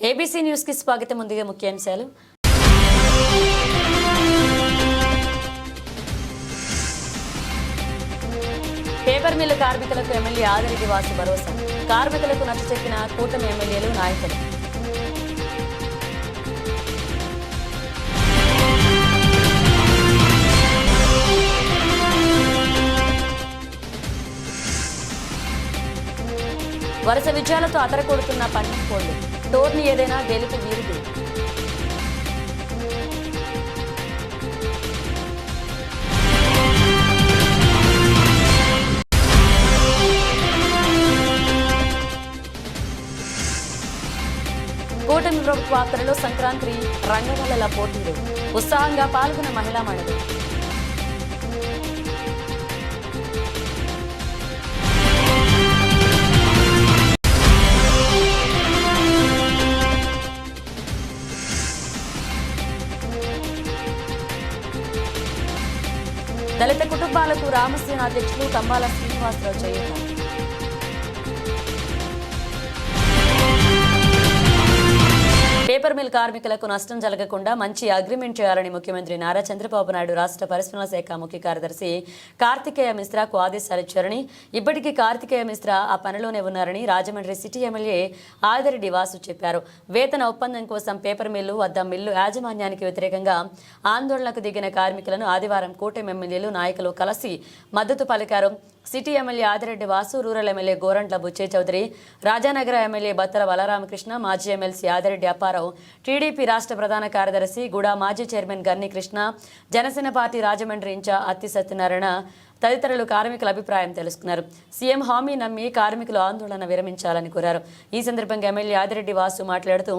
ABC news కి స్వాగతం. ముందుగా ముఖ్యాంశాలు. పేపర్ మిల్లు కార్మికులకు ఎమ్మెల్యే ఆదిరెడ్డి వాసు భరోసా. కార్మికులకు నచ్చచెప్పిన కూటమి ఎమ్మెల్యేలు, నాయకులు. వరుస విజయాలతో అదరకొడుతున్న పన్నెం కోళ్లు. టోర్నీ ఏదైనా గెలుపు వీరిది. కూటమి ప్రభుత్వ ఆఫర్లో సంక్రాంతి రంగవల్లల పోటీలు. ఉత్సాహంగా పాల్గొన్న మహిళా మండలి. దళిత కుటుంబాలకు రామసేన అధ్యక్షులు కంబాల శ్రీనివాసరావు చేయూత. పేపర్ మిల్ కార్మికులకు నష్టం జరగకుండా మంచి అగ్రిమెంట్ చేయాలని ముఖ్యమంత్రి నారా చంద్రబాబు నాయుడు రాష్ట్ర పరిశ్రమల శాఖ ముఖ్య కార్యదర్శి కార్తికేయ మిశ్రాకు ఆదేశాలు ఇచ్చారని, ఇప్పటికీ కార్తికేయ మిశ్రా ఆ పనిలోనే ఉన్నారని రాజమండ్రి సిటీ ఎమ్మెల్యే ఆదిరెడ్డి వాసు చెప్పారు. వేతన ఒప్పందం కోసం పేపర్ మిల్లు వద్ద మిల్లు యాజమాన్యానికి వ్యతిరేకంగా ఆందోళనకు దిగిన కార్మికులను ఆదివారం కూటమి ఎమ్మెల్యేలు, నాయకులు కలిసి మద్దతు పలికారు. City MLA Adireddy Vasu, rural MLA Gorantla Butchi Chowdary, Rajanagara MLA Bathula Balaramakrishna, మాజీ ఎమ్మెల్సీ ఆదిరెడ్డి అప్పారావు, టీడీపీ రాష్ట్ర ప్రధాన కార్యదర్శి గూడా మాజీ చైర్మన్ గన్ని కృష్ణ, జనసేన పార్టీ రాజమండ్రి ఇన్ఛార్జ్ అత్తి సత్యనారాయణ తదితరులు కార్మికుల అభిప్రాయం తెలుసుకున్నారు. సీఎం హామీ నమ్మి కార్మికులు ఆందోళన విరమించాలని కోరారు. ఈ సందర్భంగా ఎమ్మెల్యే ఆదిరెడ్డి వాసు మాట్లాడుతూ,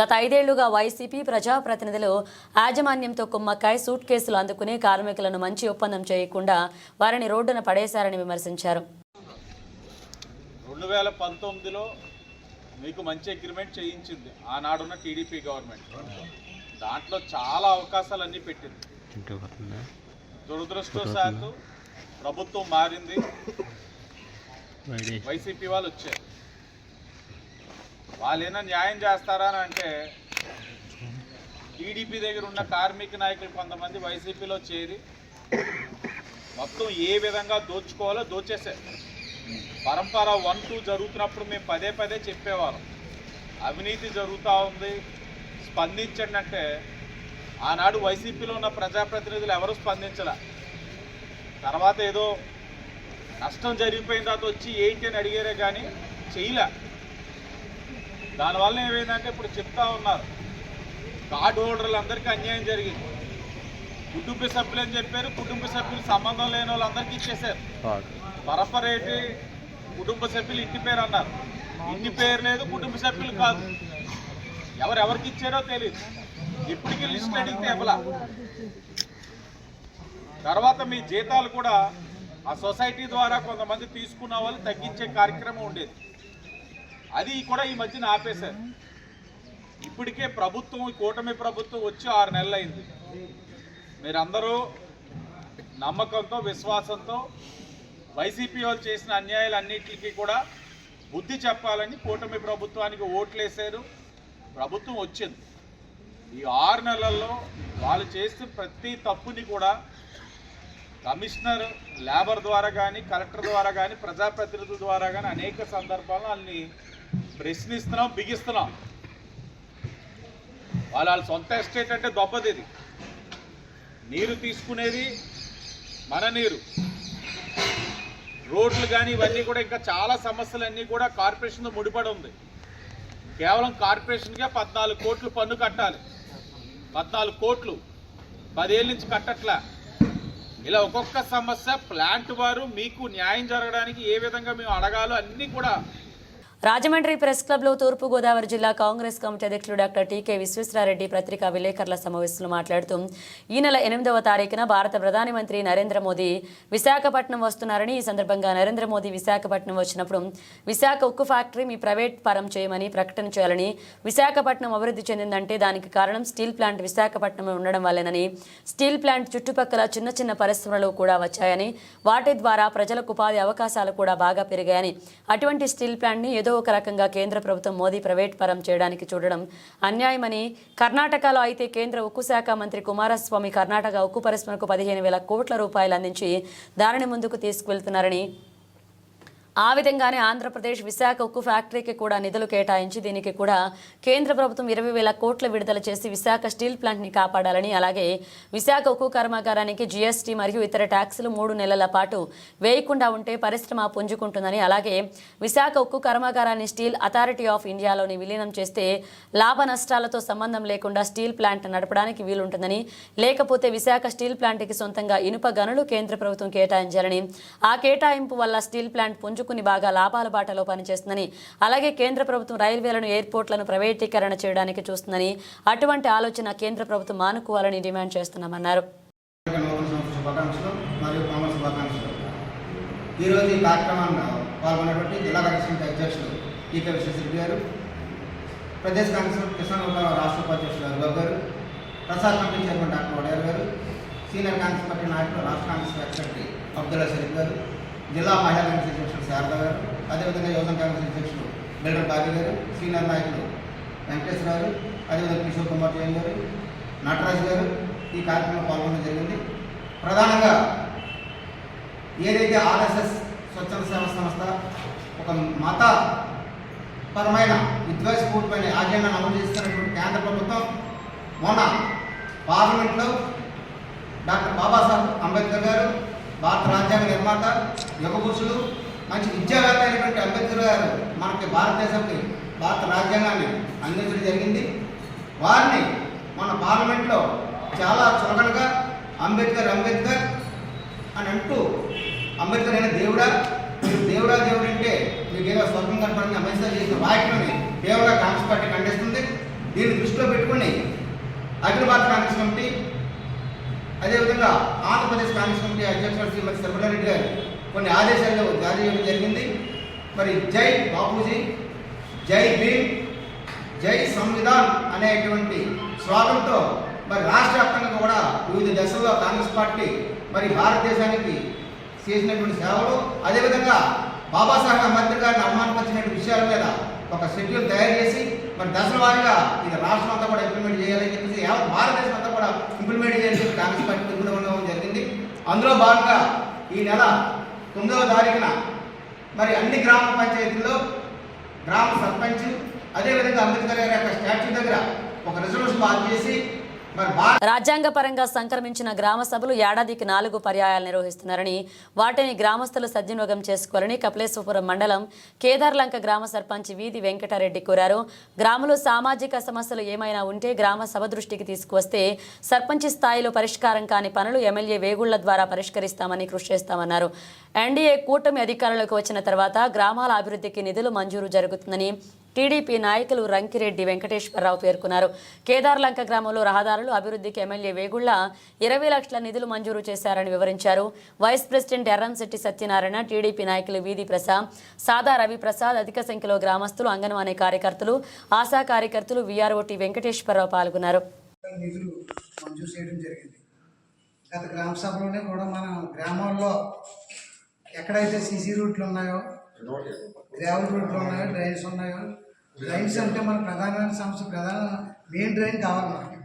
గత 5 ఏళ్లుగా వైసీపీ ప్రజాప్రతినిధులు యాజమాన్యంతో కుమ్మక్కాయ సూట్ కేసులు అందుకుని కార్మికులను మంచి ఒప్పందం చేయకుండా వారిని రోడ్డున పడేశారని విమర్శించారు. 2019లో మీకు మంచి అగ్రిమెంట్ చేయించింది ఆనాడున్న టీడీపీ గవర్నమెంట్. దాంట్లో చాలా అవకాశాలు అన్నీ పెట్టింది. దురదృష్టవశాత్తు ప్రభుత్వం మారింది, వైసీపీ వాళ్ళు వచ్చారు. వాళ్ళు ఏమైనా న్యాయం చేస్తారా అని అంటే, టీడీపీ దగ్గర ఉన్న కార్మిక నాయకులు కొంతమంది వైసీపీలో చేరి మొత్తం ఏ విధంగా దోచుకోవాలో దోచేశారు. పరంపర 1-2 జరుగుతున్నప్పుడు మేము పదే చెప్పేవాళ్ళం, అవినీతి జరుగుతూ ఉంది, స్పందించండి అంటే ఆనాడు వైసీపీలో ఉన్న ప్రజాప్రతినిధులు ఎవరు స్పందించలే. తర్వాత ఏదో నష్టం జరిగిపోయిన తర్వాత వచ్చి ఏంటి అని అడిగారే కానీ చేయలే. దానివల్ల ఏమైందంటే ఇప్పుడు చెప్తా ఉన్నారు, కార్డు హోల్డర్లందరికీ అన్యాయం జరిగింది. కుటుంబ సభ్యులు అని చెప్పారు, కుటుంబ సభ్యులు సంబంధం లేని వాళ్ళందరికీ ఇచ్చేశారు. పరంపర ఏంటి, కుటుంబ సభ్యులు ఇంటి పేరు అన్నారు. ఇంటి పేరు లేదు, కుటుంబ సభ్యులు కాదు. ఎవరెవరికి ఇచ్చారో తెలియదు. ఇప్పటికీ లిస్ట్ అడిగితే ఇవ్వలా. తర్వాత మీ జీతాలు కూడా ఆ సొసైటీ ద్వారా కొంతమంది తీసుకున్న వాళ్ళు తగ్గించే కార్యక్రమం ఉండేది. అది కూడా ఈ మధ్యన ఆపేశారు. ఇప్పటికే ప్రభుత్వం, కూటమి ప్రభుత్వం వచ్చి 6 నెలలు అయింది. మీరందరూ నమ్మకంతో, విశ్వాసంతో వైసీపీ వాళ్ళు చేసిన అన్యాయాలన్నిటికీ కూడా బుద్ధి చెప్పాలని కూటమి ప్రభుత్వానికి ఓట్లేశారు. ప్రభుత్వం వచ్చింది. ఈ 6 నెలల్లో వాళ్ళు చేసిన ప్రతి తప్పుని కూడా కమిషనర్ లేబర్ ద్వారా కానీ, కలెక్టర్ ద్వారా కానీ, ప్రజాప్రతినిధుల ద్వారా కానీ అనేక సందర్భాల్లో వాళ్ళని ప్రశ్నిస్తున్నాం, బిగిస్తున్నాం. వాళ్ళ సొంత ఎస్టేట్ అంటే దొబ్బది. నీరు తీసుకునేది మన నీరు. రోడ్లు కానీ ఇవన్నీ కూడా ఇంకా చాలా సమస్యలన్నీ కూడా కార్పొరేషన్తో ముడిపడి ఉంది. కేవలం కార్పొరేషన్కే 14 కోట్లు పన్ను కట్టాలి. 14 కోట్లు 10 ఏళ్ళ నుంచి కట్టట్లా. ఇలా ఒక్కొక్క సమస్య ప్లాంట్ వారు మీకు న్యాయం జరగడానికి ఏ విధంగా మేము అడగాలో అన్నీ కూడా. రాజమండ్రి ప్రెస్ క్లబ్లో తూర్పుగోదావరి జిల్లా కాంగ్రెస్ కమిటీ అధ్యక్షుడు డాక్టర్ టీకే విశ్వేశ్వరరెడ్డి పత్రికా విలేకరుల సమావేశంలో మాట్లాడుతూ, ఈ నెల 8వ తారీఖున భారత ప్రధాని మంత్రి నరేంద్ర మోదీ విశాఖపట్నం వస్తున్నారని, ఈ సందర్భంగా నరేంద్ర మోదీ విశాఖపట్నం వచ్చినప్పుడు విశాఖ ఉక్కు ఫ్యాక్టరీ మీ ప్రైవేట్ పరం చేయమని ప్రకటన చేయాలని, విశాఖపట్నం అభివృద్ధి చెందిందంటే దానికి కారణం స్టీల్ ప్లాంట్ విశాఖపట్నంలో ఉండడం వల్లేనని, స్టీల్ ప్లాంట్ చుట్టుపక్కల చిన్న పరిశ్రమలు కూడా వచ్చాయని, వాటి ద్వారా ప్రజలకు ఉపాధి అవకాశాలు కూడా బాగా పెరిగాయని, అటువంటి స్టీల్ ప్లాంట్ని ఏదో ఏదో ఒక రకంగా కేంద్ర ప్రభుత్వం మోదీ ప్రైవేట్ పరం చేయడానికి చూడడం అన్యాయమని, కర్ణాటకలో అయితే కేంద్ర ఉక్కు శాఖ మంత్రి కుమారస్వామి కర్ణాటక ఉక్కు పరిశ్రమకు 15,000 కోట్ల రూపాయలు అందించి దానిని ముందుకు తీసుకువెళ్తున్నారని, ఆ విధంగానే ఆంధ్రప్రదేశ్ విశాఖ ఉక్కు ఫ్యాక్టరీకి కూడా నిధులు కేటాయించి దీనికి కూడా కేంద్ర ప్రభుత్వం 20,000 కోట్లు విడుదల చేసి విశాఖ స్టీల్ ప్లాంట్ని కాపాడాలని, అలాగే విశాఖ ఉక్కు కర్మాగారానికి జీఎస్టీ మరియు ఇతర ట్యాక్సులు 3 నెలల పాటు వేయకుండా ఉంటే పరిశ్రమ పుంజుకుంటుందని, అలాగే విశాఖ ఉక్కు కర్మాగారాన్ని స్టీల్ అథారిటీ ఆఫ్ ఇండియాలోని విలీనం చేస్తే లాభ నష్టాలతో సంబంధం లేకుండా స్టీల్ ప్లాంట్ నడపడానికి వీలుంటుందని, లేకపోతే విశాఖ స్టీల్ ప్లాంట్కి సొంతంగా ఇనుప గనులు కేంద్ర ప్రభుత్వం కేటాయించాలని, ఆ కేటాయింపు వల్ల స్టీల్ ప్లాంట్ పుంజుకుని బాగా లాభాల బాటలో పనిచేస్తుందని, అలాగే కేంద్ర ప్రభుత్వం రైల్వేలను, ఎయిర్పోర్ట్లను ప్రైవేటీకరణ చేయడానికి చూస్తుందని, అటువంటి ఆలోచన కేంద్ర ప్రభుత్వం మానుకోవాలని డిమాండ్ చేస్తున్నామన్నారు. ఈరోజు ఈ కార్యక్రమాన్ని పాల్గొన్నటువంటి జిల్లా కాంగ్రెస్ అధ్యక్షులు ఈకే విశ్వేశ్వర గారు, ప్రదేశ్ కాంగ్రెస్ కృష్ణా రాష్ట్ర ఉపాధ్యక్షులు రఘుబాబు గారు, ప్రసాద్ కమిటీ చైర్మన్ డాక్టర్ వడేర్ గారు, సీనియర్ కాంగ్రెస్ పార్టీ నాయకులు రాష్ట్ర కాంగ్రెస్ సెక్రటరీ అబ్దుల్లా షరీఫ్ గారు, జిల్లా మహిళా కాంగ్రెస్ అధ్యక్షులు శారద గారు, అదేవిధంగా యువజన కాంగ్రెస్ అధ్యక్షులు బిల్డర్ బాబీ గారు, సీనియర్ నాయకులు వెంకటేశ్వర గారు, అదేవిధంగా కిషోర్ కుమార్ జైన్ గారు, నటరాజు గారు ఈ కార్యక్రమంలో పాల్గొనడం జరిగింది. ప్రధానంగా ఏదైతే ఆర్ఎస్ఎస్ స్వచ్ఛంద సేవా సంస్థ ఒక మతపరమైన విద్వేషపూరితమైన ఆజెండాను అమలు చేస్తున్నటువంటి కేంద్ర ప్రభుత్వం మొన్న పార్లమెంట్లో డాక్టర్ బాబాసాహెబ్ అంబేద్కర్ గారు, భారత రాజ్యాంగ నిర్మాత, యుగ పురుషులు, మంచి విద్యావేత్త అయినటువంటి అంబేద్కర్ గారు మనకి భారతదేశానికి భారత రాజ్యాంగాన్ని అందించడం జరిగింది. వారిని మన పార్లమెంట్లో చాలా చులకనగా అంబేద్కర్ అని అంటూ, అంబేద్కర్ అయిన దేవుడా, మీరు దేవుడు అంటే మీకు ఏదో స్వర్గం కనపడింది అంబేద్కర్ చేసిన వ్యాఖ్యలని కేవలం కాంగ్రెస్ పార్టీ ఖండిస్తుంది. దీన్ని దృష్టిలో పెట్టుకుని అఖిల భారత కాంగ్రెస్ కమిటీ, అదేవిధంగా ఆంధ్రప్రదేశ్ కాంగ్రెస్ కమిటీ అధ్యక్షుడు శ్రీమతి శర్మలారెడ్డి గారు కొన్ని ఆదేశాలు జారీ చేయడం జరిగింది. మరి జై బాపూజీ, జై భీమ్, జై సంవిధాన్ అనేటువంటి స్లోగన్తో మరి రాష్ట్ర వ్యాప్తంగా కూడా వివిధ దశల్లో కాంగ్రెస్ పార్టీ మరి భారతదేశానికి చేసినటువంటి సేవలు, అదేవిధంగా బాబాసాహెబ్ అంబేద్కర్ గారిని అవమానపరిచినటువంటి విషయాల మీద ఒక షెడ్యూల్ తయారు చేసి మరి దశల వారీగా ఇది రాష్ట్రం అంతా కూడా ఇంప్లిమెంట్ చేయాలని చెప్పేసి యావత్ భారతదేశం అంతా కూడా ఇంప్లిమెంట్ చేయాలని చెప్పి కాంగ్రెస్ పార్టీ తిరుగుదం జరిగింది. అందులో భాగంగా ఈ నెల 9వ తారీఖున మరి అన్ని గ్రామ పంచాయతీల్లో గ్రామ సర్పంచ్, అదేవిధంగా అంబేద్కర్ గారి యొక్క స్టాచ్యూ దగ్గర ఒక రిజర్వేషన్ పాస్ చేసి రాజ్యాంగ పరంగా సంక్రమించిన గ్రామ సభలు ఏడాదికి 4 పర్యాయాలు నిర్వహిస్తున్నారని, వాటిని గ్రామస్తులు సద్వినియోగం చేసుకోవాలని కపిలేశ్వరపురం మండలం కేదార్లంక గ్రామ సర్పంచ్ వీధి వెంకటారెడ్డి కోరారు. గ్రామంలో సామాజిక సమస్యలు ఏమైనా ఉంటే గ్రామ సభ దృష్టికి తీసుకువస్తే సర్పంచ్ స్థాయిలో పరిష్కారం కాని పనులు ఎమ్మెల్యే వేగుళ్ల ద్వారా పరిష్కరిస్తామని కృషి చేస్తామన్నారు. ఎన్డీఏ కూటమి అధికారంలోకి వచ్చిన తర్వాత గ్రామాల అభివృద్ధికి నిధులు మంజూరు జరుగుతుందని టీడీపీ నాయకులు రంకిరెడ్డి వెంకటేశ్వరరావు పేర్కొన్నారు. కేదార్లంక గ్రామంలో రహదారులు అభివృద్ధికి ఎమ్మెల్యే వేగుళ్ల 20 లక్షల నిధులు మంజూరు చేశారని వివరించారు. వైస్ ప్రెసిడెంట్ ఎర్రంశెట్టి సత్యనారాయణ, టీడీపీ నాయకులు వీధి ప్రసాద్, సాదా రవిప్రసాద్, అధిక సంఖ్యలో గ్రామస్తులు, అంగన్వాడీ కార్యకర్తలు, ఆశా కార్యకర్తలు, వీఆర్ఓటీ వెంకటేశ్వరరావు పాల్గొన్నారు. గత గ్రామ సభలోనే కూడా మన గ్రామాల్లో ఎక్కడైతే సీసీ రూట్లు ఉన్నాయో, గ్రావెల్ రూట్లు ఉన్నాయో, డ్రైన్స్ ఉన్నాయో, డ్రైన్స్ అంటే మన ప్రధానమైన సమస్య మెయిన్ డ్రైన్ కావాలి మనకి.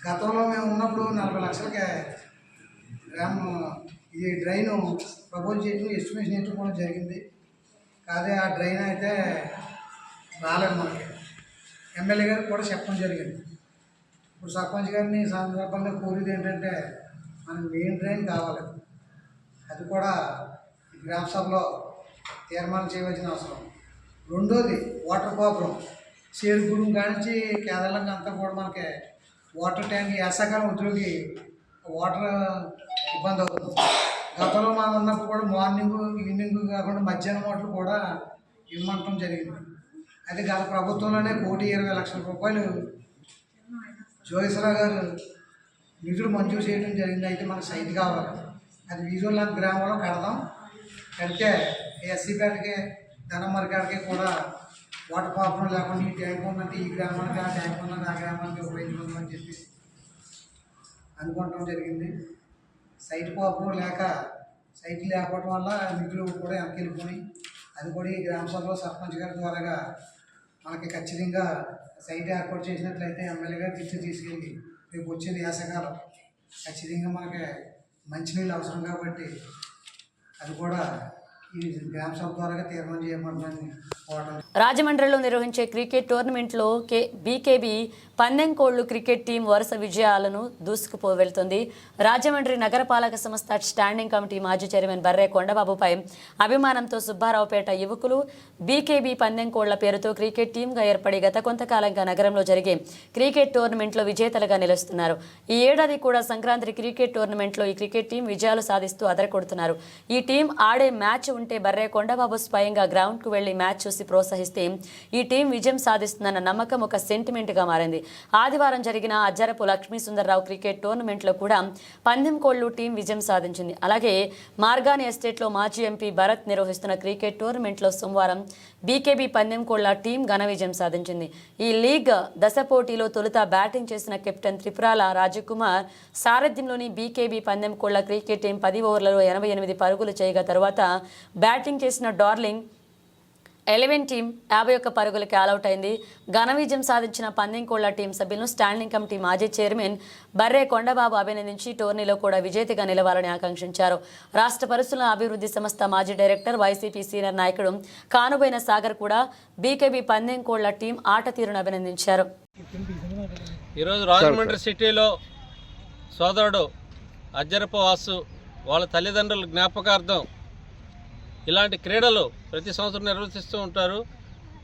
గతంలో మేము ఉన్నప్పుడు 40 లక్షలకి ఈ డ్రైన్ ప్రపోజ్ చేయడం, ఎస్టిమేషన్ వేసుకోవడం జరిగింది. కానీ ఆ డ్రైన్ అయితే రాలేదు మనకి. ఎమ్మెల్యే గారికి కూడా చెప్పడం జరిగింది. ఇప్పుడు సర్పంచ్ గారిని సందర్భంగా కోరేది ఏంటంటే మనకి మెయిన్ డ్రైన్ కావాలి. అది కూడా గ్రామ సభలో తీర్మానం చేయవలసిన అవసరం. రెండోది వాటర్ ప్రాబ్లం. చేరుగూడెం కానించి కేదార్లంక అంతా కూడా మనకి వాటర్ ట్యాంక్ వేసాకాలం ఉద్యోగి వాటర్ ఇబ్బంది అవుతుంది. గతంలో మనం ఉన్నప్పుడు కూడా మార్నింగ్, ఈవినింగ్ కాకుండా మధ్యాహ్నం వాటర్ కూడా ఇవ్వమంటం జరిగింది. అయితే గత ప్రభుత్వంలోనే 1,20,00,000 రూపాయలు జోగేశ్వరరావు గారు నిధులు మంజూరు చేయడం జరిగింది. అయితే మనకు సైట్ కావాలి. అది వీజువల్ గ్రామంలో కడదాం. కడితే ఎస్సీపేటకి, ధనమరికాడికి కూడా వాటర్ ప్రాబ్లం లేకుండా ఈ ట్యాంక్ ఉందంటే ఈ గ్రామానికి, ఆ ట్యాంక్ ఉందంటే ఆ గ్రామానికి ఉపయోగించుకుందామని చెప్పి అనుకోవటం జరిగింది. సైట్ ప్రాబ్లం లేక, సైట్ లేకపోవడం వల్ల నిధులు కూడా వెనకెళ్ళిపోయి అది కూడా ఈ గ్రామ సభలో సర్పంచ్ గారి ద్వారాగా మనకి ఖచ్చితంగా సైట్ ఏర్పాటు చేసినట్లయితే ఎమ్మెల్యే గారు దృష్టి తీసుకెళ్ళి రేపు వచ్చేది వేసవికాలం ఖచ్చితంగా మనకి మంచినీళ్ళు అవసరం కాబట్టి అది కూడా ఈ గ్రామ సభ ద్వారా తీర్మానం చేయబడుతుందని కోరడం. రాజమండ్రిలో నిర్వహించే క్రికెట్ టోర్నమెంట్లో బీకేబీ పందెంకోళ్లు క్రికెట్ టీం వరుస విజయాలను దూసుకుపోవెళ్తుంది. రాజమండ్రి నగరపాలక సంస్థ స్టాండింగ్ కమిటీ మాజీ చైర్మన్ బర్రే కొండబాబుపై అభిమానంతో సుబ్బారావుపేట యువకులు బీకేబీ పందెంకోళ్ల పేరుతో క్రికెట్ టీంగా ఏర్పడి గత కొంతకాలంగా నగరంలో జరిగే క్రికెట్ టోర్నమెంట్లో విజేతలుగా నిలుస్తున్నారు. ఈ ఏడాది కూడా సంక్రాంతి క్రికెట్ టోర్నమెంట్లో ఈ క్రికెట్ టీం విజయాలు సాధిస్తూ అదరకొడుతున్నారు. ఈ టీం ఆడే మ్యాచ్ ఉంటే బర్రే కొండబాబు స్వయంగా గ్రౌండ్కు వెళ్లి మ్యాచ్ చూసి ప్రోత్సహిస్తే ఈ టీం విజయం సాధిస్తుందన్న నమ్మకం ఒక సెంటిమెంట్గా మారింది. ఆదివారం జరిగిన అజ్జరపు లక్ష్మీ సుందర్రావు క్రికెట్ టోర్నమెంట్లో కూడా పందెంకోళ్లు టీం విజయం సాధించింది. అలాగే మార్గాని ఎస్టేట్లో మాజీ ఎంపీ భరత్ నిర్వహిస్తున్న క్రికెట్ టోర్నమెంట్లో సోమవారం బీకేబీ పందెంకోళ్ల టీం ఘన విజయం సాధించింది. ఈ లీగ్ దశ పోటీలో తొలుత బ్యాటింగ్ చేసిన captain Tripurala Rajkumar సారథ్యంలోని బీకేబీ పందెంకోళ్ల cricket team 10 ఓవర్లలో 88 పరుగులు చేయగా తర్వాత బ్యాటింగ్ చేసిన డార్లింగ్ 11 టీం 51 పరుగులకి ఆలౌట్ అయింది. ఘన విజయం సాధించిన పందెంకోళ్ల టీం సభ్యులను స్టాండింగ్ కమిటీ మాజీ చైర్మన్ బర్రే కొండబాబు అభినందించి టోర్నీలో కూడా విజేతగా నిలవాలని ఆకాంక్షించారు. రాష్ట్ర పరిశ్రమల అభివృద్ధి సంస్థ మాజీ డైరెక్టర్ వైసీపీ సీనియర్ నాయకుడు కానుబోయిన సాగర్ కూడా బీకేబీ పందెంకోళ్ల టీం ఆట తీరును అభినందించారు. ఈరోజు రాజమండ్రి సిటీలో సోదరుడు అజ్జరపు వాసు వాళ్ళ తల్లిదండ్రుల జ్ఞాపకార్థం ఇలాంటి క్రీడలు ప్రతి సంవత్సరం నిర్వహిస్తూ ఉంటారు.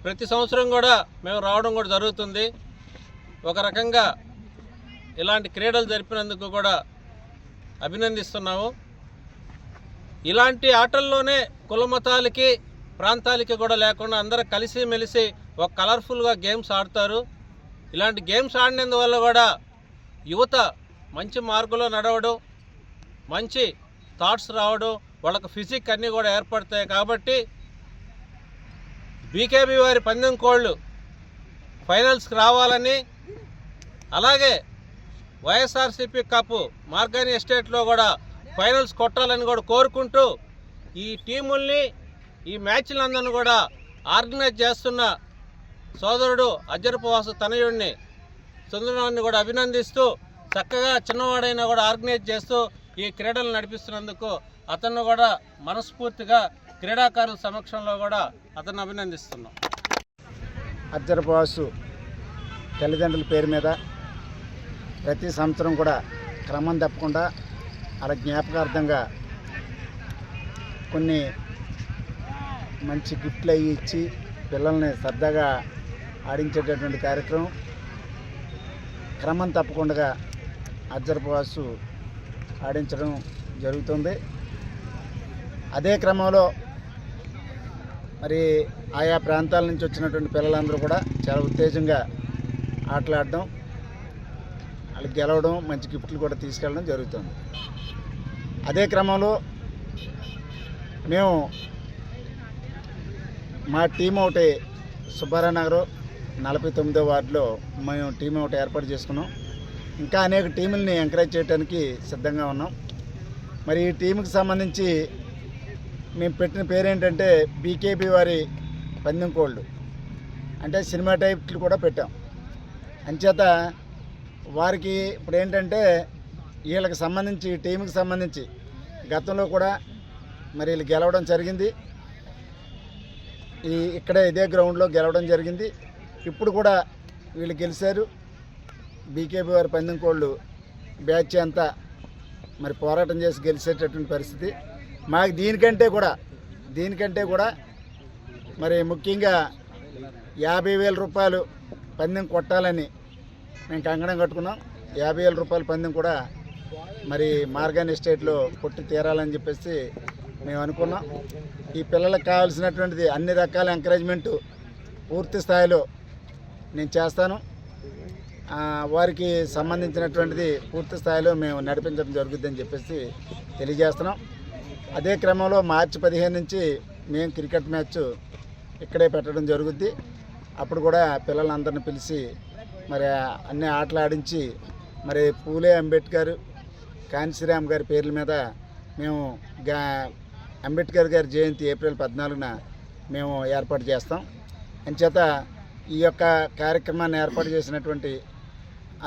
ప్రతి సంవత్సరం కూడా మేము రావడం కూడా జరుగుతుంది. ఒక రకంగా ఇలాంటి క్రీడలు జరిపినందుకు కూడా అభినందిస్తున్నాము. ఇలాంటి ఆటల్లోనే కులమతాలకి ప్రాంతాలకి కూడా లేకుండా అందరూ కలిసిమెలిసి ఒక కలర్ఫుల్గా గేమ్స్ ఆడతారు. ఇలాంటి గేమ్స్ ఆడినందువల్ల కూడా యువత మంచి మార్గంలో నడవడం, మంచి థాట్స్ రావడం, వాళ్ళకు ఫిజిక్ అన్నీ కూడా ఏర్పడతాయి. కాబట్టి బీకేబీ వారి పందెంకోళ్ళు ఫైనల్స్కి రావాలని, అలాగే వైఎస్ఆర్సీపీ కప్ మార్గాని ఎస్టేట్లో కూడా ఫైనల్స్ కొట్టాలని కూడా కోరుకుంటూ ఈ టీముల్ని ఈ మ్యాచ్లందరినీ కూడా ఆర్గనైజ్ చేస్తున్న సోదరుడు అజ్జరపు వాసు తనయుడిని సుందరాన్ని కూడా అభినందిస్తూ చక్కగా చిన్నవాడైనా కూడా ఆర్గనైజ్ చేస్తూ ఈ క్రీడలు నడిపిస్తున్నందుకు అతన్ని కూడా మనస్ఫూర్తిగా క్రీడాకారుల సమక్షంలో కూడా అతన్ని అభినందిస్తున్నాం. అజ్జరపు వాసు తల్లిదండ్రుల పేరు మీద ప్రతి సంవత్సరం కూడా క్రమం తప్పకుండా అలా జ్ఞాపకార్థంగా కొన్ని మంచి గిఫ్ట్లు అవి ఇచ్చి పిల్లల్ని సరదాగా ఆడించేటటువంటి కార్యక్రమం క్రమం తప్పకుండా అజ్జరపు వాసు ఆడించడం జరుగుతుంది. అదే క్రమంలో మరి ఆయా ప్రాంతాల నుంచి వచ్చినటువంటి పిల్లలందరూ కూడా చాలా ఉత్తేజంగా ఆటలాడడం, వాళ్ళకి గెలవడం, మంచి గిఫ్ట్లు కూడా తీసుకెళ్ళడం జరుగుతుంది. అదే క్రమంలో మేము మా టీం ఒకటి సుబ్బారావు నగర్ 49వ వార్డులో మేము టీం ఒకటి ఏర్పాటు చేసుకున్నాం. ఇంకా అనేక టీముల్ని ఎంకరేజ్ చేయడానికి సిద్ధంగా ఉన్నాం. మరి ఈ టీంకి సంబంధించి మేము పెట్టిన పేరు ఏంటంటే బీకేబీ వారి పందెంకోళ్ళు, అంటే సినిమా టైప్లు కూడా పెట్టాం. అంచేత వారికి ఇప్పుడు ఏంటంటే వీళ్ళకి సంబంధించి ఈ టీంకి సంబంధించి గతంలో కూడా మరి వీళ్ళు గెలవడం జరిగింది. ఇక్కడే ఇదే గ్రౌండ్లో గెలవడం జరిగింది. ఇప్పుడు కూడా వీళ్ళు గెలిచారు. బీకేబీ వారి పందెంకోళ్ళు బ్యాచ్ అంతా మరి పోరాటం చేసి గెలిచేటటువంటి పరిస్థితి. మాకు దీనికంటే కూడా మరి ముఖ్యంగా 50,000 రూపాయలు పందెం కొట్టాలని మేము కంకణం కట్టుకున్నాం. 50,000 రూపాయల పందెం కూడా మరి మార్గాన్ ఎస్టేట్లో కొట్టి తీరాలని చెప్పేసి మేము అనుకున్నాం. ఈ పిల్లలకు కావాల్సినటువంటిది అన్ని రకాల ఎంకరేజ్మెంటు పూర్తి స్థాయిలో నేను చేస్తాను. వారికి సంబంధించినటువంటిది పూర్తి స్థాయిలో మేము నడిపించడం జరుగుతుందని చెప్పేసి తెలియజేస్తున్నాం. అదే క్రమంలో మార్చి 15 నుంచి మేము క్రికెట్ మ్యాచ్ ఇక్కడే పెట్టడం జరుగుద్ది. అప్పుడు కూడా పిల్లలందరిని పిలిచి మరి అన్ని ఆటలు ఆడించి మరి పూలే అంబేద్కర్, కాంశీరామ్ గారి పేర్ల మీద మేము అంబేద్కర్ గారి జయంతి ఏప్రిల్ 14న మేము ఏర్పాటు చేస్తాం. అంచేత ఈ యొక్క కార్యక్రమాన్ని ఏర్పాటు చేసినటువంటి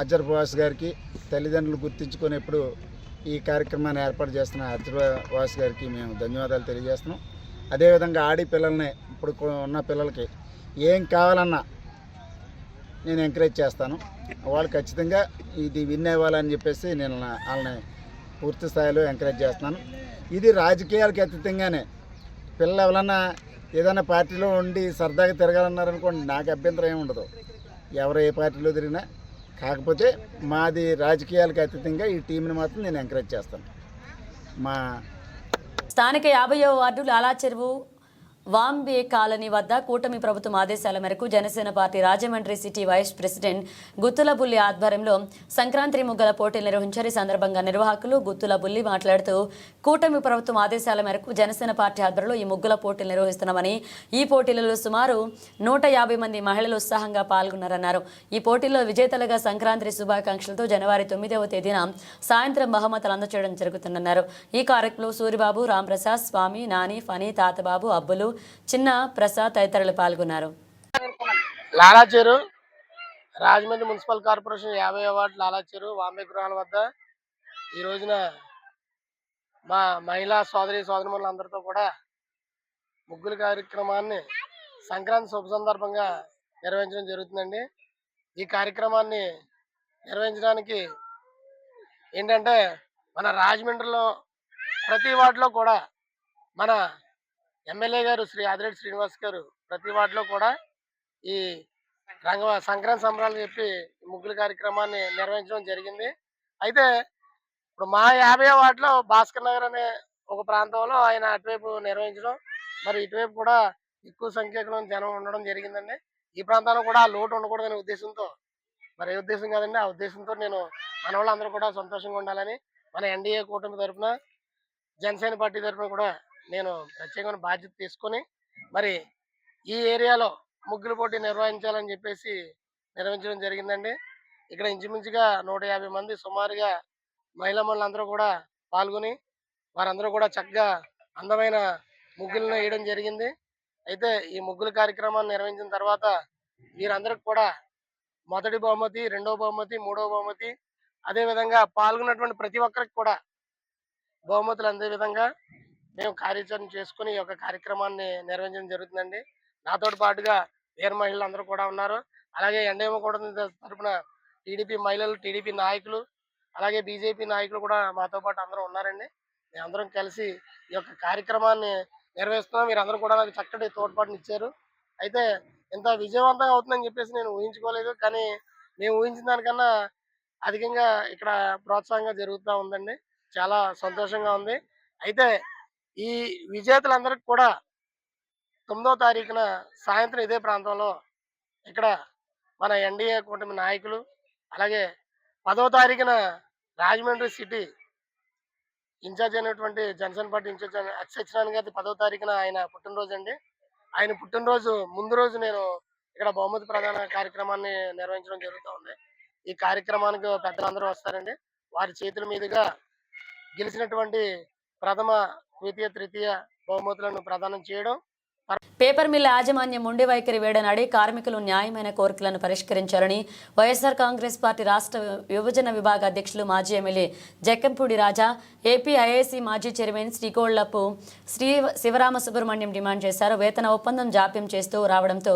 అజర్వాస్ గారికి, తల్లిదండ్రులు గుర్తించుకునేప్పుడు ఈ కార్యక్రమాన్ని ఏర్పాటు చేస్తున్న అజర్వాస్ గారికి మేము ధన్యవాదాలు తెలియజేస్తున్నాం. అదేవిధంగా ఆడి పిల్లల్ని, ఇప్పుడు ఉన్న పిల్లలకి ఏం కావాలన్నా నేను ఎంకరేజ్ చేస్తాను. వాళ్ళు ఖచ్చితంగా ఇది విన్ అవ్వాలని చెప్పేసి నేను వాళ్ళని పూర్తి స్థాయిలో ఎంకరేజ్ చేస్తున్నాను. ఇది రాజకీయాలకు అతీతంగానే పిల్లలు ఎవరన్నా ఏదైనా పార్టీలో ఉండి సరదాగా తిరగాలన్నారనుకోండి, నాకు అభ్యంతరం ఏమి ఉండదు, ఎవరు ఏ పార్టీలో తిరిగినా. కాకపోతే మాది రాజకీయాలకు అతీతంగా ఈ టీంని మాత్రం నేను ఎంకరేజ్ చేస్తాను. మా స్థానిక 50వ వార్డు లాలాచెరువు వాంబే కాలనీ వద్ద కూటమి ప్రభుత్వం ఆదేశాల మేరకు Janasena party Rajahmundry city vice president Guttula Bulli ఆధ్వర్యంలో సంక్రాంతి ముగ్గుల పోటీలు నిర్వహించారు. ఈ సందర్భంగా నిర్వాహకులు గుత్తుల బుల్లి మాట్లాడుతూ కూటమి ప్రభుత్వం ఆదేశాల మేరకు జనసేన పార్టీ ఆధ్వర్యంలో ఈ ముగ్గుల పోటీలు నిర్వహిస్తున్నామని, ఈ పోటీలలో సుమారు 150 మంది మహిళలు ఉత్సాహంగా పాల్గొన్నారన్నారు. ఈ పోటీల్లో విజేతలుగా సంక్రాంతి శుభాకాంక్షలతో జనవరి 9వ తేదీన సాయంత్రం బహుమతులు అందజేయడం జరుగుతుందన్నారు. ఈ కార్యక్రమంలో సూరిబాబు, రాంప్రసాద్, స్వామి, నాని, ఫనీ, తాతబాబు, అబ్బులు, చిన్న ప్రసాద్ తదితరులు పాల్గొన్నారు. లాలాచెరు రాజమండ్రి మున్సిపల్ కార్పొరేషన్ 50వ వార్డు లాలాచెరు వాంబే గృహాల వద్ద ఈ రోజున మా మహిళా సోదరిమణులందరితో కూడా ముగ్గుల కార్యక్రమాన్ని సంక్రాంతి శుభ సందర్భంగా నిర్వహించడం జరుగుతుందండి. ఈ కార్యక్రమాన్ని నిర్వహించడానికి ఏంటంటే మన రాజమండ్రిలో ప్రతి వార్డులో కూడా మన ఎమ్మెల్యే గారు శ్రీ ఆదిరెడ్డి శ్రీనివాస్ గారు ప్రతి వార్డులో కూడా ఈ సంక్రాంతి సంబరాలు చెప్పి ముగ్గుల కార్యక్రమాన్ని నిర్వహించడం జరిగింది. అయితే ఇప్పుడు మా 50వ వార్డులో భాస్కర్ నగర్ అనే ఒక ప్రాంతంలో ఆయన అటువైపు నిర్వహించడం, మరి ఇటువైపు కూడా ఎక్కువ సంఖ్యలో జనం ఉండడం జరిగిందండి. ఈ ప్రాంతాల్లో కూడా లోటు ఉండకూడదనే ఉద్దేశంతో, మరి ఏ ఉద్దేశం కాదండి, ఆ ఉద్దేశంతో నేను మన వాళ్ళందరూ కూడా సంతోషంగా ఉండాలని మన ఎన్డీఏ కూటమి తరఫున, జనసేన పార్టీ తరఫున కూడా నేను ప్రత్యేకమైన బాధ్యత తీసుకొని మరి ఈ ఏరియాలో ముగ్గుల పోటీ నిర్వహించాలని చెప్పేసి నిర్వహించడం జరిగిందండి. ఇక్కడ ఇంచుమించుగా 150 మంది సుమారుగా మహిళలందరూ కూడా పాల్గొని వారందరూ కూడా చక్కగా అందమైన ముగ్గులను వేయడం జరిగింది. అయితే ఈ ముగ్గుల కార్యక్రమాన్ని నిర్వహించిన తర్వాత వీరందరికి కూడా మొదటి బహుమతి, రెండవ బహుమతి, మూడవ బహుమతి, అదేవిధంగా పాల్గొన్నటువంటి ప్రతి ఒక్కరికి కూడా బహుమతులు అందే విధంగా మేము కార్యాచరణ చేసుకుని ఈ యొక్క కార్యక్రమాన్ని నిర్వహించడం జరుగుతుందండి. నాతో పాటుగా వీర మహిళలు అందరూ కూడా ఉన్నారు. అలాగే ఎన్డీఏ కూడా తరఫున టీడీపీ మహిళలు, టీడీపీ నాయకులు, అలాగే బీజేపీ నాయకులు కూడా మాతో పాటు అందరూ ఉన్నారండి. మేమందరం కలిసి ఈ యొక్క కార్యక్రమాన్ని నిర్వహిస్తున్నాం. మీరందరూ కూడా నాకు చక్కటి తోడ్పాటుని ఇచ్చారు. అయితే ఇంత విజయవంతంగా అవుతుందని చెప్పేసి నేను ఊహించుకోలేదు. కానీ మేము ఊహించిన దానికన్నా అధికంగా ఇక్కడ ప్రోత్సాహంగా జరుగుతూ ఉందండి. చాలా సంతోషంగా ఉంది. అయితే ఈ విజేతలందరికీ కూడా 9వ తారీఖున సాయంత్రం ఇదే ప్రాంతంలో ఇక్కడ మన ఎన్డీఏ కూటమి నాయకులు, అలాగే 10వ తారీఖున రాజమండ్రి సిటీ ఇన్ఛార్జ్ అయినటువంటి జనసేన పార్టీ ఇన్ఛార్జ్ అచ్చెన్నాయుడు గారి 10వ తారీఖున ఆయన పుట్టినరోజు అండి. ఆయన పుట్టినరోజు ముందు రోజు నేను ఇక్కడ బహుమతి ప్రదాన కార్యక్రమాన్ని నిర్వహించడం జరుగుతూ ఉంది. ఈ కార్యక్రమానికి పెద్దలందరూ వస్తారండి. వారి చేతుల మీదుగా గెలిచినటువంటి ప్రథమ, ద్వితీయ, తృతీయ బహుమతులను ప్రదానం చేయడం. పేపర్ మిల్ యాజమాన్యం మొండి వైఖరి వేడనాడి కార్మికులు న్యాయమైన కోరికలను పరిష్కరించాలని వైఎస్ఆర్ కాంగ్రెస్ పార్టీ రాష్ట్ర యువజన విభాగ అధ్యక్షులు మాజీ ఎమ్మెల్యే జక్కంపూడి రాజా, ఏపీ ఐఐసి మాజీ చైర్మన్ శ్రీకోళ్లపు శివరామ సుబ్రహ్మణ్యం డిమాండ్ చేశారు. వేతన ఒప్పందం జాప్యం చేస్తూ రావడంతో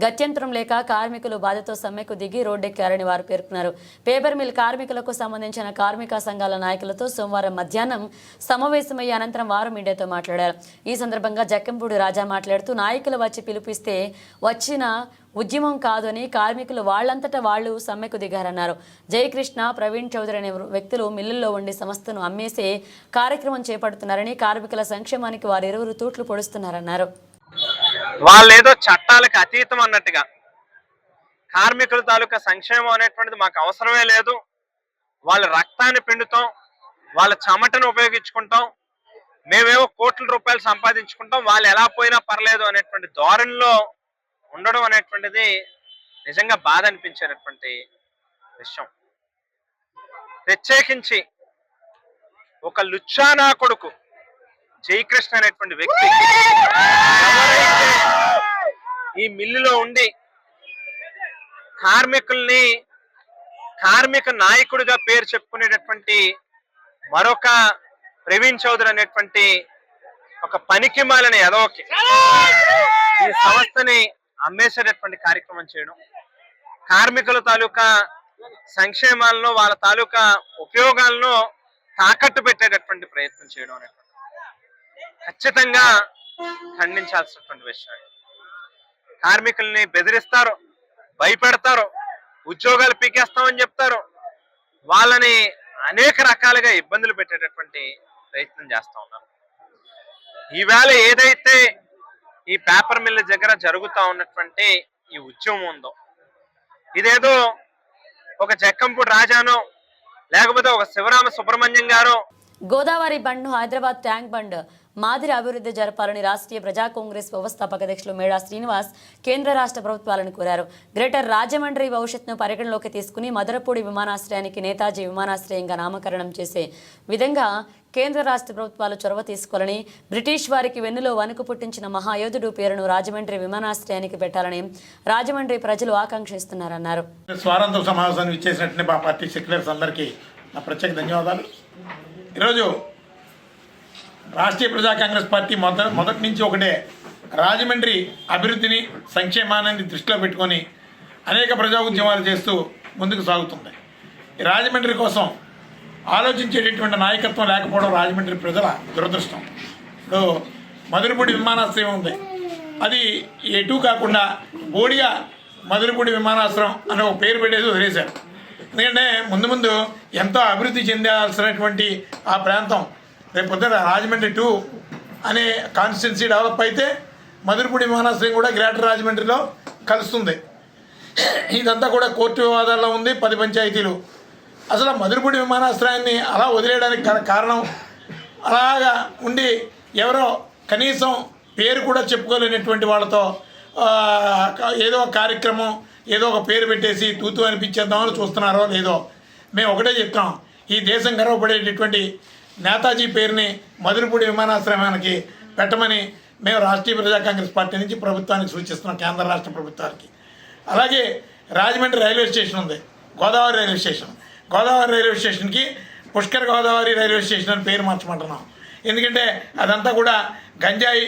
గత్యంతరం లేక కార్మికులు బాధతో సమ్మెకు దిగి రోడ్డెక్కారని వారు పేర్కొన్నారు. పేపర్ మిల్ కార్మికులకు సంబంధించిన కార్మిక సంఘాల నాయకులతో సోమవారం మధ్యాహ్నం సమావేశమయ్యే అనంతరం వారు మీడియాతో మాట్లాడారు. ఈ సందర్భంగా జక్కంపూడి రాజా మాట్లాడుతూ నాయకులు వచ్చి పిలుపిస్తే వచ్చిన ఉద్యమం కాదని కార్మికులు వాళ్లంతటా వాళ్లు సమ్మెకు దిగారన్నారు. జయకృష్ణ, ప్రవీణ్ చౌదరి అనే వ్యక్తులు మిల్లుల్లో ఉండి సంస్థను అమ్మేసే కార్యక్రమం చేపడుతున్నారని, కార్మికుల సంక్షేమానికి వారిరువురు తూట్లు పొడుస్తున్నారన్నారు. వాళ్ళేదో చట్టాలకు అతీతం అన్నట్టుగా కార్మికుల తాలూకా సంక్షేమం అనేటువంటిది మాకు అవసరమే లేదు, వాళ్ళ రక్తాన్ని పిండుతాం, వాళ్ళ చెమటను ఉపయోగించుకుంటాం, మేమేమో కోట్ల రూపాయలు సంపాదించుకుంటాం, వాళ్ళు ఎలా పోయినా పర్లేదు అనేటువంటి ధోరణిలో ఉండడం అనేటువంటిది నిజంగా బాధ అనిపించేటటువంటి విషయం. ప్రత్యేకించి ఒక లుచ్చానా కొడుకు జయకృష్ణ అనేటువంటి వ్యక్తి ఎవరైతే ఈ మిల్లులో ఉండి కార్మికుల్ని కార్మిక నాయకుడిగా పేరు చెప్పుకునేటటువంటి మరొక ప్రవీణ్ చౌదరి అనేటువంటి ఒక పనికి మాలిన ఎదవకి ఈ సంస్థని అమ్మేసేటటువంటి కార్యక్రమం చేయడం, కార్మికుల తాలూకా సంక్షేమాలను వాళ్ళ తాలూకా ఉపయోగాలను తాకట్టు పెట్టేటటువంటి ప్రయత్నం చేయడం అనేటువంటి ఖచ్చితంగా ఖండించాల్సినటువంటి విషయం. కార్మికుల్ని బెదిరిస్తారు, భయపెడతారు, ఉద్యోగాలు పీకేస్తామని చెప్తారు, వాళ్ళని అనేక రకాలుగా ఇబ్బందులు పెట్టేటటువంటి ప్రయత్నం చేస్తూ ఉన్నారు. ఈవేళ ఏదైతే ఈ పేపర్ మిల్ దగ్గర జరుగుతూ ఉన్నటువంటి ఈ ఉద్యమం ఉందో, ఇదేదో ఒక జక్కంపూడి రాజానో లేకపోతే ఒక శివరామ సుబ్రహ్మణ్యం గారో. గోదావరి బండ్ను హైదరాబాద్ ట్యాంక్ బండ్ మాదిరి అభివృద్ధి జరపాలని రాష్ట్రీయ ప్రజా కాంగ్రెస్ వ్యవస్థాపక అధ్యక్షులు మేడా శ్రీనివాస్ కేంద్ర రాష్ట్ర ప్రభుత్వాలను కోరారు. గ్రేటర్ రాజమండ్రి భవిష్యత్తును పరిగణలోకి తీసుకుని మదరపూడి విమానాశ్రయానికి నేతాజీ విమానాశ్రయంగా నామకరణం చేసే విధంగా కేంద్ర రాష్ట్ర ప్రభుత్వాలు చొరవ తీసుకోవాలని, బ్రిటిష్ వారికి వెన్నులో వణుకు పుట్టించిన మహాయోధుడు పేరును రాజమండ్రి విమానాశ్రయానికి పెట్టాలని రాజమండ్రి ప్రజలు ఆకాంక్షిస్తున్నారన్నారు. స్వాతంత్ర సమావేశాన్ని ఇచ్చేసినట్టు మా పార్టీ సెక్యులర్స్ అందరికీ నా ప్రత్యేక ధన్యవాదాలు. ఈరోజు రాష్ట్రీయ ప్రజా కాంగ్రెస్ పార్టీ మొదటి నుంచి ఒకటే రాజమండ్రి అభివృద్ధిని సంక్షేమాన్ని దృష్టిలో పెట్టుకొని అనేక ప్రజా ఉద్యమాలు చేస్తూ ముందుకు సాగుతుంది. ఈ రాజమండ్రి కోసం ఆలోచించేటటువంటి నాయకత్వం లేకపోవడం రాజమండ్రి ప్రజల దురదృష్టం. ఇప్పుడు మధురపూడి విమానాశ్రయం ఉంది, అది ఎటు కాకుండా బోడిగా మధురపూడి విమానాశ్రయం అనే ఒక పేరు పెట్టేది వదిలేశారు. ఎందుకంటే ముందు ఎంతో అభివృద్ధి చెందాల్సినటువంటి ఆ ప్రాంతం రేపు పొద్దున రాజమండ్రి 2 అనే కాన్స్టిట్యున్సీ డెవలప్ అయితే మధురపూడి విమానాశ్రయం కూడా గ్రేటర్ రాజమండ్రిలో కలుస్తుంది. ఇదంతా కూడా కోర్టు వివాదాల్లో ఉంది, 10 పంచాయతీలు. అసలు మధురపూడి విమానాశ్రయాన్ని అలా వదిలేయడానికి కారణం అలాగా ఉండి ఎవరో కనీసం పేరు కూడా చెప్పుకోలేనటువంటి వాళ్ళతో ఏదో ఒక కార్యక్రమం ఏదో ఒక పేరు పెట్టేసి తూతూ అనిపించేద్దామని చూస్తున్నారో లేదో మేము ఒకటే చెప్తాం, ఈ దేశం గర్వపడేటటువంటి నేతాజీ పేరుని మధురపూడి విమానాశ్రయానికి పెట్టమని మేము రాష్ట్రీయ ప్రజా కాంగ్రెస్ పార్టీ నుంచి ప్రభుత్వానికి సూచిస్తున్నాం, కేంద్ర రాష్ట్ర ప్రభుత్వానికి. అలాగే రాజమండ్రి రైల్వే స్టేషన్ ఉంది, Godavari railway station. Godavari railway స్టేషన్కి పుష్కర్ గోదావరి రైల్వే స్టేషన్ అని పేరు మార్చమంటున్నాం. ఎందుకంటే అదంతా కూడా గంజాయి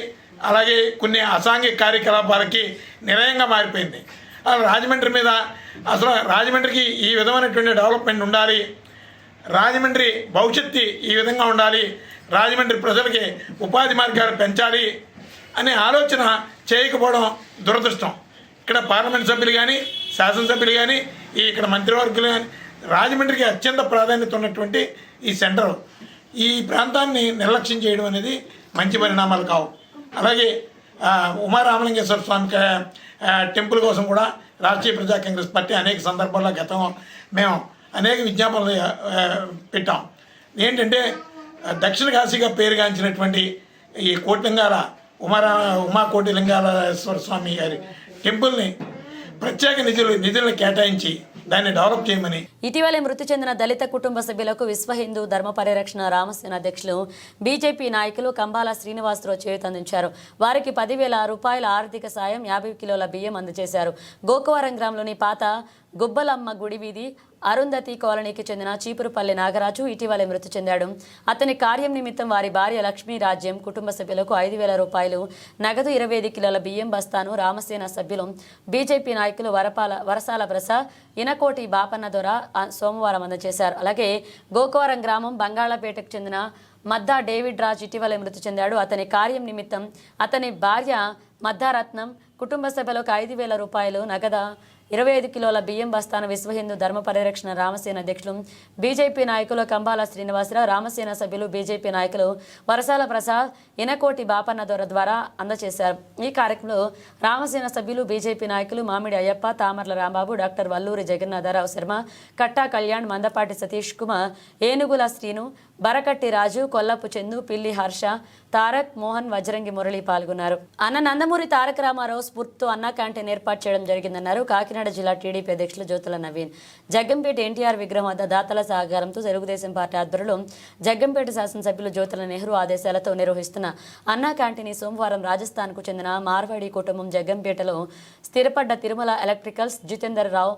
అలాగే కొన్ని అసాంఘిక కార్యకలాపాలకి నిలయంగా మారిపోయింది. రాజమండ్రి మీద అసలు రాజమండ్రికి ఈ విధమైనటువంటి డెవలప్మెంట్ ఉండాలి, రాజమండ్రి భవిష్యత్తు ఈ విధంగా ఉండాలి, రాజమండ్రి ప్రజలకి ఉపాధి మార్గాలు పెంచాలి అనే ఆలోచన చేయకపోవడం దురదృష్టం. ఇక్కడ పార్లమెంట్ సభ్యులు కానీ శాసనసభ్యులు కానీ ఇక్కడ మంత్రివర్గులు కానీ రాజమండ్రికి అత్యంత ప్రాధాన్యత ఉన్నటువంటి ఈ సెంటర్ ఈ ప్రాంతాన్ని నిర్లక్ష్యం చేయడం అనేది మంచి పరిణామాలు కావు. అలాగే ఉమారామలింగేశ్వర స్వామి టెంపుల్ కోసం కూడా రాష్ట్రీయ ప్రజా కాంగ్రెస్ పార్టీ అనేక సందర్భాల్లో గతం మేము అనేక విజ్ఞాపనలు పెట్టాం. ఏంటంటే దక్షిణ కాశీగా పేరుగాంచినటువంటి ఈ కోటిలింగాల ఉమాకోటిలింగాలేశ్వర స్వామి గారి టెంపుల్ని ప్రత్యేక నిధులను కేటాయించి దాన్ని డెవలప్ చేయమని. ఇటీవలే మృతి చెందిన దళిత కుటుంబ సభ్యులకు విశ్వ హిందూ ధర్మ పరిరక్షణ రామసేన అధ్యక్షులు బీజేపీ నాయకులు కంబాల శ్రీనివాసరావు చేయూతందించారు. వారికి 10,000 రూపాయల ఆర్థిక సాయం, 50 కిలోల బియ్యం అందజేశారు. గోకవరం గ్రామంలోని పాత గుబ్బలమ్మ గుడి వీధి అరుంధతి కాలనీకి చెందిన చీపురుపల్లి నాగరాజు ఇటీవలే మృతి చెందాడు. అతని కార్యం నిమిత్తం వారి భార్య లక్ష్మీ రాజ్యం కుటుంబ సభ్యులకు 5,000 రూపాయలు నగదు, 25 కిలోల బియ్యం బస్తాను రామసేన సభ్యులు బీజేపీ నాయకులు వరసాల ప్రసాద్, ఇనకోటి బాపన్న దొర సోమవారం అందజేశారు. అలాగే గోకవరం గ్రామం బంగాళాపేటకు చెందిన మద్దా డేవిడ్ రాజ్ ఇటీవలే మృతి చెందాడు. అతని కార్యం నిమిత్తం అతని భార్య మద్దారత్నం కుటుంబ సభ్యులకు 5,000 రూపాయలు నగద, 25 కిలోల బియ్యం బస్తాను విశ్వ హిందూ ధర్మ పరిరక్షణ రామసేన అధ్యక్షులు బీజేపీ నాయకులు కంబాల శ్రీనివాసరావు, రామసేన సభ్యులు బీజేపీ నాయకులు వరసాల ప్రసాద్, ఇనకోటి బాపన్న దొర ద్వారా అందజేశారు. ఈ కార్యక్రమంలో రామసేన సభ్యులు బీజేపీ నాయకులు మామిడి అయ్యప్ప, తామర్ల రాంబాబు, డాక్టర్ వల్లూరి జగన్నాథరావు శర్మ, కట్టా కళ్యాణ్, మందపాటి సతీష్ కుమార్, ఏనుగుల శ్రీను, బరకట్టి రాజు, కొల్లపు చందు, పిల్లి హర్ష, తారక్, మోహన్, వజ్రంగి మురళి పాల్గొన్నారు. అన్న నందమూరి తారక రామారావు స్ఫూర్తితో అన్నా క్యాంటీన్ ఏర్పాటు చేయడం జరిగిందన్నారు. కాకినాడ కాకినాడ జిల్లా టీడీపీ అధ్యక్షులు జ్యోతుల నవీన్ జగ్గంపేట ఎన్టీఆర్ విగ్రహం వద్ద దాతల సహకారంతో తెలుగుదేశం పార్టీ ఆధ్వర్యంలో జగ్గంపేట శాసనసభ్యులు జ్యోతుల నెహ్రూ ఆదేశాలతో నిర్వహిస్తున్న అన్నా క్యాంటీన్ సోమవారం రాజస్థాన్కు చెందిన మార్వాడి కుటుంబం జగ్గంపేటలో స్థిరపడ్డ తిరుమల ఎలక్ట్రికల్స్ జితేందర్ రావు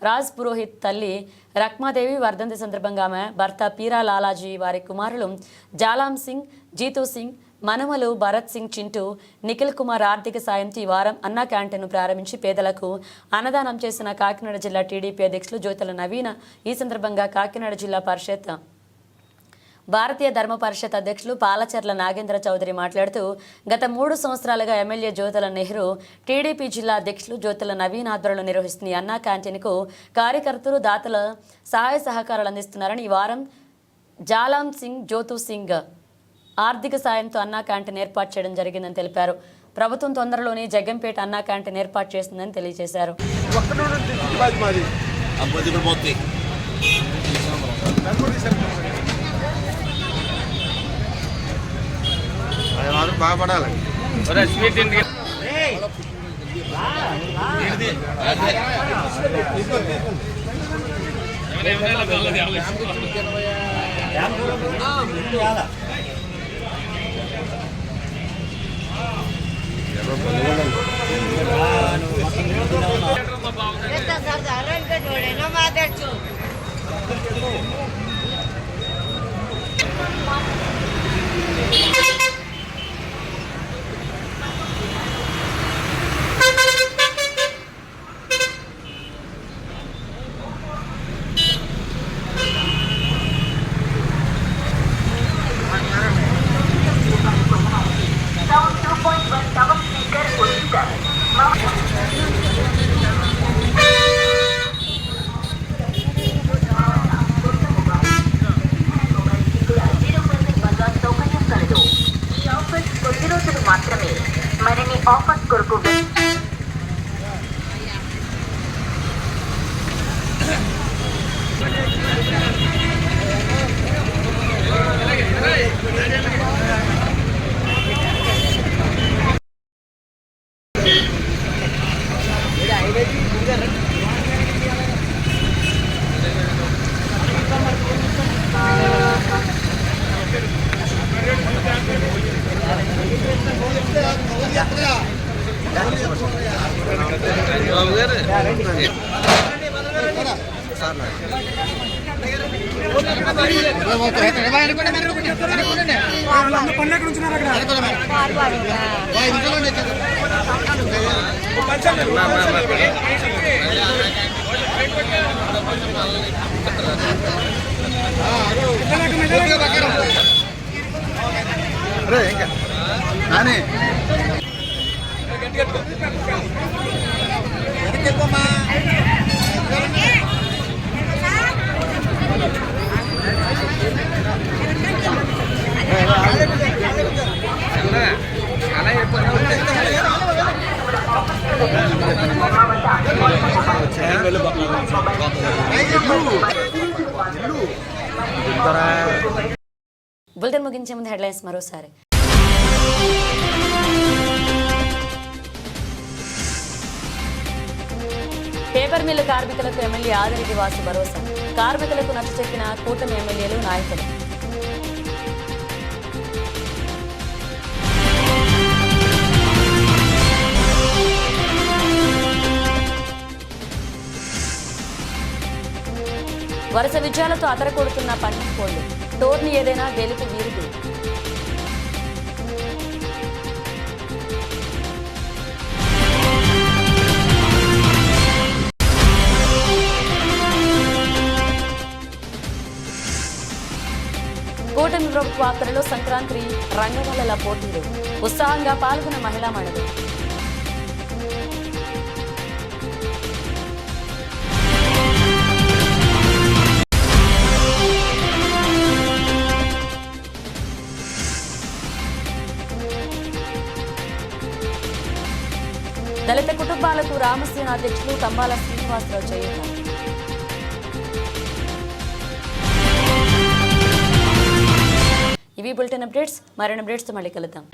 రాజ్ పురోహిత్ తల్లి రక్మాదేవి వర్ధంతి సందర్భంగా ఆమె భర్త పీరా లాలాజీ వారి కుమారులు జాలాం సింగ్ జీతూ సింగ్ మనమలు భరత్ సింగ్ చింటూ నిఖిల్ కుమార్ ఆర్థిక సాయంతో ఈ వారం అన్నా క్యాంటీన్ను ప్రారంభించి పేదలకు అన్నదానం చేసిన కాకినాడ జిల్లా టీడీపీ అధ్యక్షులు జ్యోతుల నవీన్ ఈ సందర్భంగా కాకినాడ జిల్లా పరిషత్ భారతీయ ధర్మ పరిషత్ అధ్యక్షులు పాలచర్ల నాగేంద్ర చౌదరి మాట్లాడుతూ గత 3 సంవత్సరాలుగా ఎమ్మెల్యే జ్యోతుల నెహ్రూ టీడీపీ జిల్లా అధ్యక్షులు జ్యోతుల నవీన్ ఆధ్వర్యంలో నిర్వహిస్తున్న అన్నా క్యాంటీన్కు కార్యకర్తలు దాతల సహాయ సహకారాలు అందిస్తున్నారని ఈ వారం జాలాం సింగ్ జ్యోతు సింగ్ ఆర్థిక సాయంతో అన్నా క్యాంటీన్ ఏర్పాటు చేయడం జరిగిందని తెలిపారు. ప్రభుత్వం తొందరలోనే జగ్గంపేట అన్నా క్యాంటీన్ ఏర్పాటు చేస్తుందని తెలియజేశారు. బాగుపడాలి మరిన్ని ఆఫర్స్ కొరకు బులెటిన్ ముగించే ముందు హెడ్లైన్స్ మరోసారి. పేపర్ మిల్లు కార్మికులకు ఎమ్మెల్యే ఆదిరెడ్డి వాసు భరోసా. కార్మికులకు నచ్చచెప్పిన కూటమి ఎమ్మెల్యేలు నాయకులు. వరుస విజయాలతో అదరకొడుతున్న పన్నెండు టోర్నీ ఏదైనా గెలుపు వీరుడు. కూటమి ప్రభుత్వ పాత్రలో సంక్రాంతి రంగవల్లల పోటీలు. ఉత్సాహంగా పాల్గొన్న మహిళా మండలి. దళిత కుటుంబాలకు రామసేన అధ్యక్షులు కంబాల శ్రీనివాసరావు చేయూత. ఇవి బులెటిన్ అప్డేట్స్. మరిన్ని అప్డేట్స్తో మళ్ళీ కలుద్దాం.